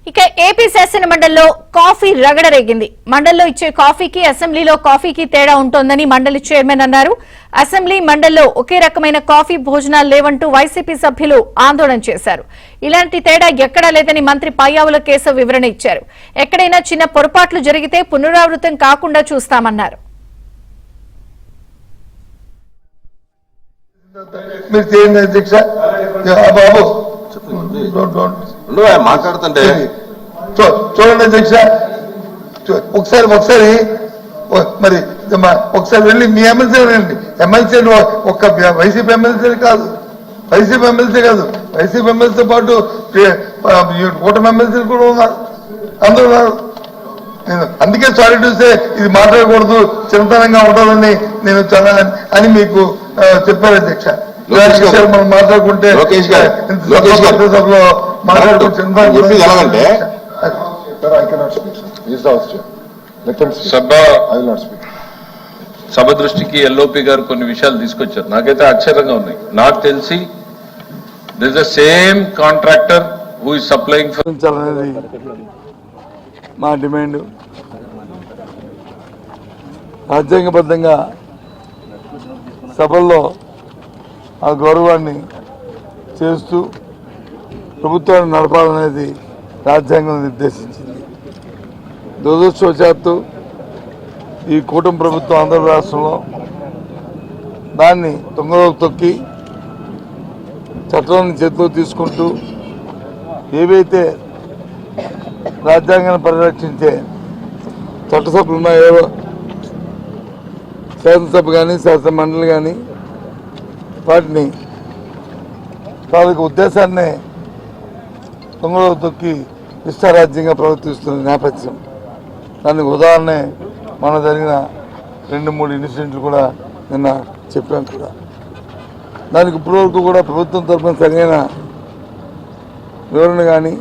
ఇక ఏపీ శాసన మండలిలో కాఫీ రగడరేగింది. మండలిలో ఇచ్చే కాఫీకి అసెంబ్లీలో కాఫీకి తేడా ఉంటోందని మండలి చైర్మన్ అన్నారు. అసెంబ్లీ మండలిలో ఒకే రకమైన కాఫీ భోజనాలు లేవంటూ వైసీపీ సభ్యులు ఆందోళన చేశారు. ఇలాంటి తేడా ఎక్కడా లేదని మంత్రి పయ్యావుల కేశవ్ వివరణ ఇచ్చారు. ఎక్కడైనా చిన్న పొరపాట్లు జరిగితే పునరావృతం కాకుండా చూస్తామన్నారు. మాట్లాడుతుంటే చూడండి అధ్యక్ష, ఒకసారి మరి ఒకసారి వెళ్ళి మీ ఎమ్మెల్సీ రండి. ఎమ్మెల్సీ ఒక్క వైసీపీ ఎమ్మెల్సీ కాదు, వైసీపీ ఎమ్మెల్సీతో పాటు కూటమి ఎమ్మెల్సీలు కూడా ఉన్నారు, అందరూ ఉన్నారు. అందుకే సారీ చూస్తే ఇది మాట్లాడకూడదు, చిన్నతనంగా ఉండాలని నేను చాలా అని మీకు చెప్పాను అధ్యక్ష. మనం మాట్లాడుకుంటే సభలో మాట్లాడుకుంటే సభ దృష్టికి ఎల్ఓపి గారు కొన్ని విషయాలు తీసుకొచ్చారు. నాకైతే ఆశ్చర్యంగా ఉన్నాయి. నాకు తెలిసి this the same contractor who is supplying మా డిమాండ్. రాజ్యాంగబద్ధంగా సభల్లో ఆ గౌరవాన్ని చేస్తూ ప్రభుత్వాన్ని నడపాలనేది రాజ్యాంగం నిర్దేశించింది. దురదృష్టవశాత్తు ఈ కూటమి ప్రభుత్వం ఆంధ్ర రాష్ట్రంలో దాన్ని తొంగలోకి తొక్కి చట్టాన్ని చేతిలో తీసుకుంటూ ఏవైతే రాజ్యాంగాన్ని పరిరక్షించే చట్టసభలు ఉన్నాయో, శాసనసభ కానీ శాసన మండలి కానీ, వాటిని తాలూకు ఉద్దేశాన్నే తొంగలో తొక్కి ఇష్టారాజ్యంగా ప్రవర్తిస్తున్న నేపథ్యం. దానికి ఉదాహరణే మన జరిగిన 2-3 ఇన్సిడెంట్లు కూడా నిన్న చెప్పాం కూడా. దానికి ఇప్పటివరకు కూడా ప్రభుత్వం తరఫున సరైన వివరణ కానీ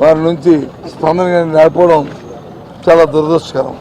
వారి నుంచి స్పందన కానీ లేకపోవడం చాలా దురదృష్టకరం.